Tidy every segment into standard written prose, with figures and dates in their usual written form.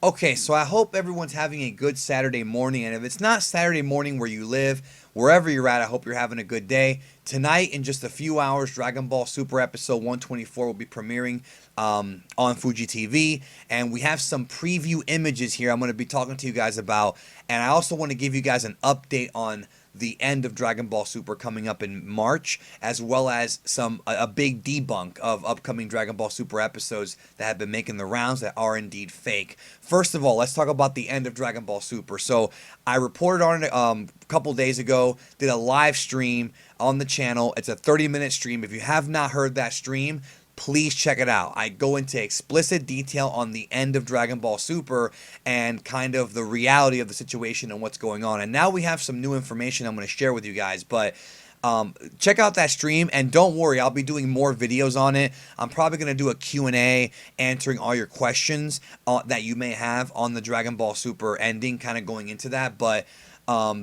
Okay, so I hope everyone's having a good Saturday morning. And if it's not Saturday morning where you live, wherever you're at, I hope you're having a good day. Tonight, in just a few hours, Dragon Ball Super Episode 124 will be premiering on Fuji TV. And we have some preview images here I'm going to be talking to you guys about. And I also want to give you guys an update on the end of Dragon Ball Super coming up in March, as well as a big debunk of upcoming Dragon Ball Super episodes that have been making the rounds that are indeed fake. First of all, let's talk about the end of Dragon Ball Super. So I reported on it a couple days ago, did a live stream on the channel. It's a 30-minute stream. If you have not heard that stream, please check it out. I go into explicit detail on the end of Dragon Ball Super and kind of the reality of the situation and what's going on. And now we have some new information I'm going to share with you guys. But check out that stream, and don't worry, I'll be doing more videos on it. I'm probably going to do a Q&A answering all your questions that you may have on the Dragon Ball Super ending, kind of going into that. But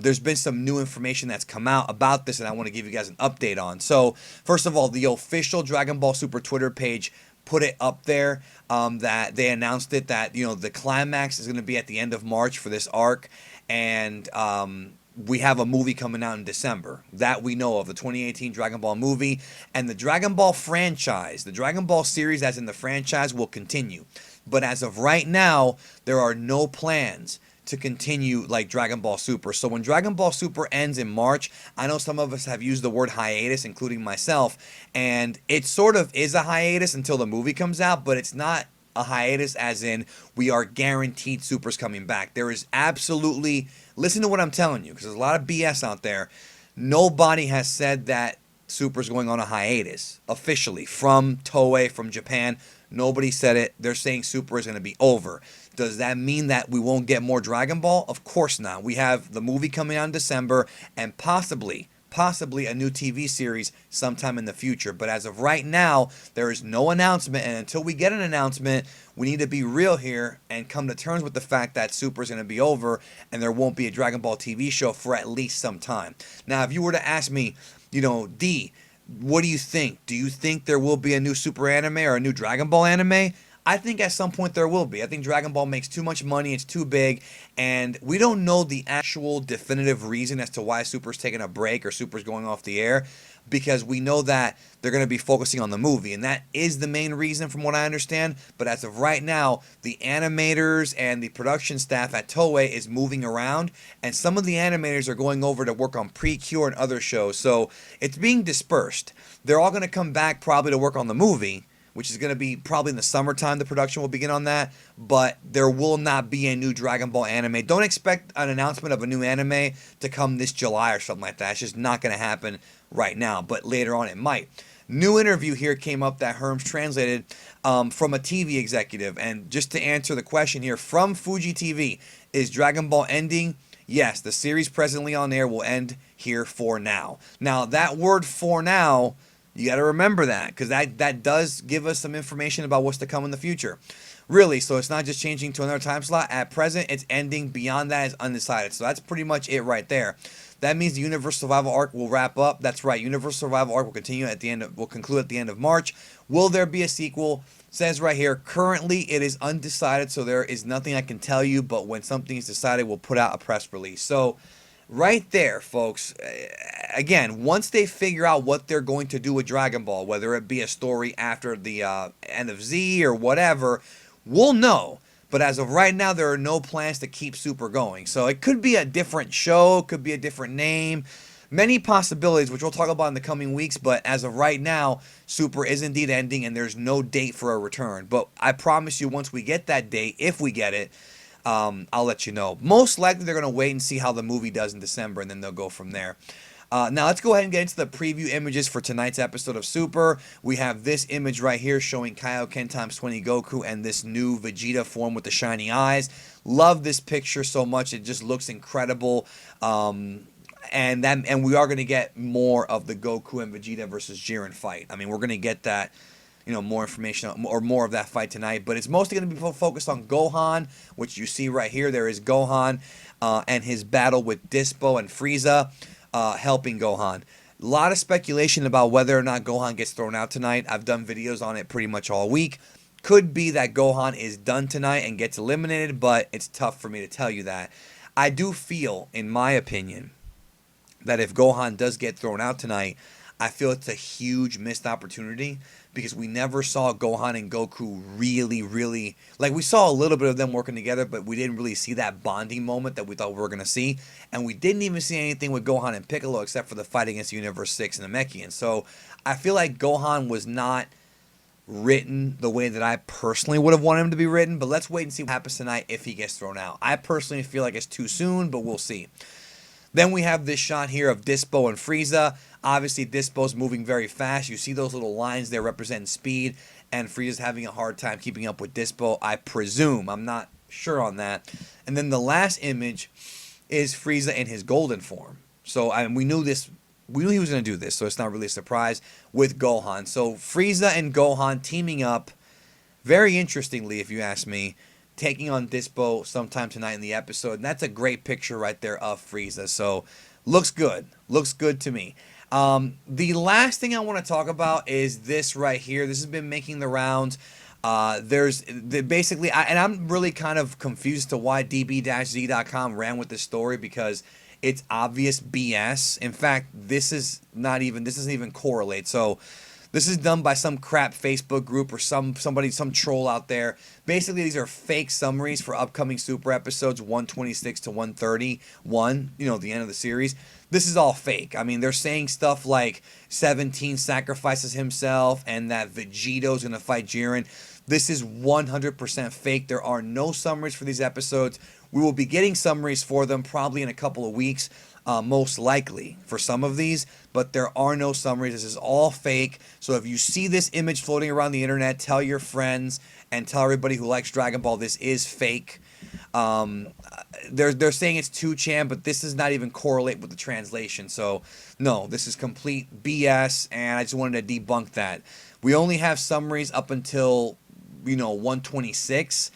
there's been some new information that's come out about this, and I want to give you guys an update on. So, first of all, the official Dragon Ball Super Twitter page put it up there that they announced it, that, you know, the climax is going to be at the end of March for this arc, and we have a movie coming out in December that we know of, the 2018 Dragon Ball movie, and the Dragon Ball franchise, the Dragon Ball series as in the franchise, will continue. But as of right now, there are no plans to continue like Dragon Ball Super. So when Dragon Ball Super ends in March, I know some of us have used the word hiatus, including myself, and it sort of is a hiatus until the movie comes out, but it's not a hiatus as in we are guaranteed Super's coming back. There is absolutely, listen to what I'm telling you, because there's a lot of BS out there. Nobody has said that Super's going on a hiatus officially from Toei, from Japan. Nobody said it. They're saying Super is going to be over. Does that mean that we won't get more Dragon Ball? Of course not. We have the movie coming out in December and possibly a new TV series sometime in the future. But as of right now, there is no announcement. And until we get an announcement, we need to be real here and come to terms with the fact that Super is going to be over and there won't be a Dragon Ball TV show for at least some time. Now, if you were to ask me, you know, D, what do you think? Do you think there will be a new Super anime or a new Dragon Ball anime? I think at some point there will be. I think Dragon Ball makes too much money, it's too big, and we don't know the actual definitive reason as to why Super's taking a break or Super's going off the air, because we know that they're going to be focusing on the movie, and that is the main reason from what I understand. But as of right now, the animators and the production staff at Toei is moving around, and some of the animators are going over to work on Precure and other shows, so it's being dispersed. They're all going to come back probably to work on the movie, which is going to be probably in the summertime. The production will begin on that, but there will not be a new Dragon Ball anime. Don't expect an announcement of a new anime to come this July or something like that. It's just not going to happen right now, but later on it might. New interview here came up that Herms translated from a TV executive, and just to answer the question here, from Fuji TV, is Dragon Ball ending? Yes, the series presently on air will end here for now. Now, that word "for now," you got to remember that, because that does give us some information about what's to come in the future. Really, so it's not just changing to another time slot. At present, it's ending. Beyond that is undecided. So that's pretty much it right there. That means the Universal Survival arc will wrap up. That's right. Universal Survival arc will conclude at the end of March. Will there be a sequel? Says right here, currently it is undecided, so there is nothing I can tell you, but when something is decided, we'll put out a press release. So right there, folks. Again, once they figure out what they're going to do with Dragon Ball, whether it be a story after the end of Z or whatever, we'll know. But as of right now, there are no plans to keep Super going. So it could be a different show, could be a different name. Many possibilities, which we'll talk about in the coming weeks. But as of right now, Super is indeed ending, and there's no date for a return. But I promise you, once we get that date, if we get it, I'll let you know. Most likely, they're going to wait and see how the movie does in December, and then they'll go from there. Now, let's go ahead and get into the preview images for tonight's episode of Super. We have this image right here showing Kaioken times 20 Goku and this new Vegeta form with the shiny eyes. Love this picture so much. It just looks incredible. And we are going to get more of the Goku and Vegeta versus Jiren fight. I mean, we're going to get that, you know, more information or more of that fight tonight. But it's mostly going to be focused on Gohan, which you see right here. There is Gohan and his battle with Dyspo and Frieza. Helping Gohan. A lot of speculation about whether or not Gohan gets thrown out tonight. I've done videos on it pretty much all week. Could be that Gohan is done tonight and gets eliminated, but it's tough for me to tell you that. I do feel, in my opinion, that if Gohan does get thrown out tonight, I feel it's a huge missed opportunity because we never saw Gohan and Goku really, like we saw a little bit of them working together, but we didn't really see that bonding moment that we thought we were going to see. And we didn't even see anything with Gohan and Piccolo except for the fight against Universe 6 and the Namekian. So I feel like Gohan was not written the way that I personally would have wanted him to be written, but let's wait and see what happens tonight if he gets thrown out. I personally feel like it's too soon, but we'll see. Then we have this shot here of Dyspo and Frieza. Obviously, Dyspo's moving very fast. You see those little lines there representing speed, and Frieza's having a hard time keeping up with Dyspo, I presume. I'm not sure on that. And then the last image is Frieza in his golden form. So we knew this. We knew he was going to do this, so it's not really a surprise with Gohan. So Frieza and Gohan teaming up, very interestingly, if you ask me, taking on Dyspo sometime tonight in the episode. And that's a great picture right there of Frieza. So looks good. Looks good to me. The last thing I want to talk about is this right here. This has been making the rounds. Basically, and I'm really kind of confused to why db-z.com ran with this story because it's obvious BS. In fact, this doesn't even correlate. So this is done by some crap Facebook group or some troll out there. Basically, these are fake summaries for upcoming Super episodes 126 to 131, the end of the series. This is all fake. I mean, they're saying stuff like 17 sacrifices himself and that Vegeto's going to fight Jiren. This is 100% fake. There are no summaries for these episodes. We will be getting summaries for them probably in a couple of weeks, most likely for some of these, but there are no summaries. This is all fake. So if you see this image floating around the internet, tell your friends and tell everybody who likes Dragon Ball this is fake. They're saying it's 2chan, but this does not even correlate with the translation. So no, this is complete BS, and I just wanted to debunk that. We only have summaries up until 126.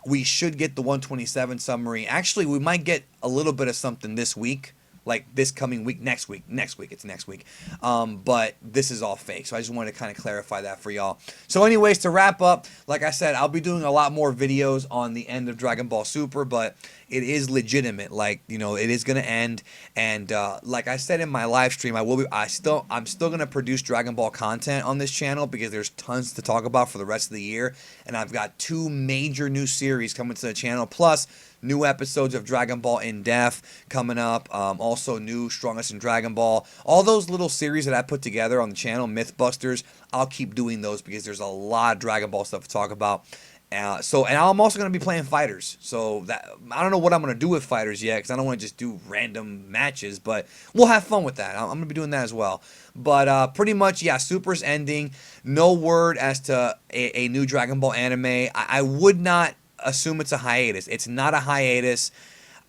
We should get the 127 summary. Actually, we might get a little bit of something this week, like this coming week, next week. It's next week. But this is all fake. So I just wanted to kind of clarify that for y'all. So anyways, to wrap up, like I said, I'll be doing a lot more videos on the end of Dragon Ball Super, but it is legitimate. Like, it is going to end. And like I said in my live stream, I'm still going to produce Dragon Ball content on this channel because there's tons to talk about for the rest of the year. And I've got 2 major new series coming to the channel, plus new episodes of Dragon Ball In Depth coming up. Also new Strongest in Dragon Ball. All those little series that I put together on the channel, Mythbusters, I'll keep doing those because there's a lot of Dragon Ball stuff to talk about. And I'm also going to be playing fighters. So that I don't know what I'm going to do with fighters yet because I don't want to just do random matches. But we'll have fun with that. I'm going to be doing that as well. But pretty much, yeah, Super's ending. No word as to a new Dragon Ball anime. I would not assume it's a hiatus. It's not a hiatus.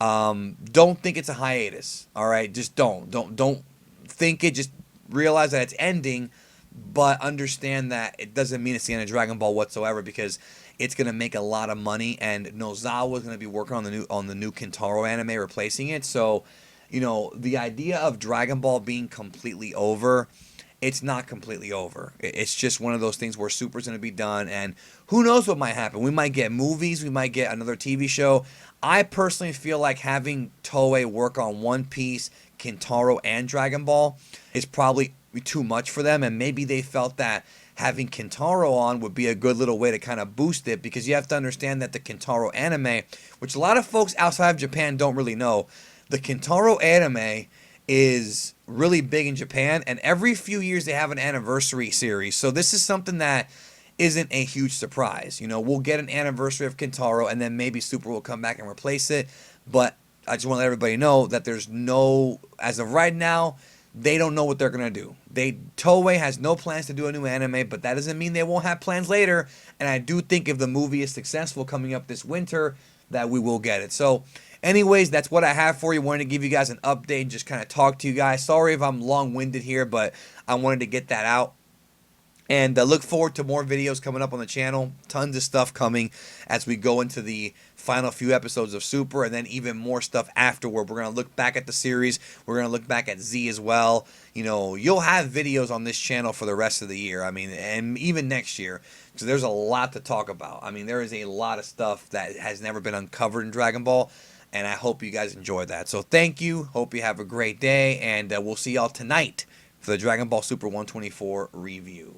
Don't think it's a hiatus. All right, just don't think it. Just realize that it's ending, but understand that it doesn't mean it's the end of Dragon Ball whatsoever because it's gonna make a lot of money, and Nozawa is gonna be working on the new Kintaro anime, replacing it. So, the idea of Dragon Ball being completely over. It's not completely over. It's just one of those things where Super's going to be done, and who knows what might happen. We might get movies. We might get another TV show. I personally feel like having Toei work on One Piece, Kintaro, and Dragon Ball is probably too much for them, and maybe they felt that having Kintaro on would be a good little way to kind of boost it, because you have to understand that the Kintaro anime, which a lot of folks outside of Japan don't really know, the Kintaro anime is really big in Japan, and every few years they have an anniversary series. So this is something that isn't a huge surprise. We'll get an anniversary of Kintaro, and then maybe Super will come back and replace it. But I just want to let everybody know that there's no, as of right now, they don't know what they're gonna do. Toei has no plans to do a new anime, but that doesn't mean they won't have plans later. And I do think if the movie is successful coming up this winter, that we will get it. So anyways, that's what I have for you. Wanted to give you guys an update and just kind of talk to you guys. Sorry if I'm long-winded here, but I wanted to get that out. And look forward to more videos coming up on the channel. Tons of stuff coming as we go into the final few episodes of Super, and then even more stuff afterward. We're going to look back at the series. We're going to look back at Z as well. You know, you'll have videos on this channel for the rest of the year. I mean, and even next year. So there's a lot to talk about. I mean, there is a lot of stuff that has never been uncovered in Dragon Ball. And I hope you guys enjoy that. So thank you. Hope you have a great day. And we'll see y'all tonight for the Dragon Ball Super 124 review.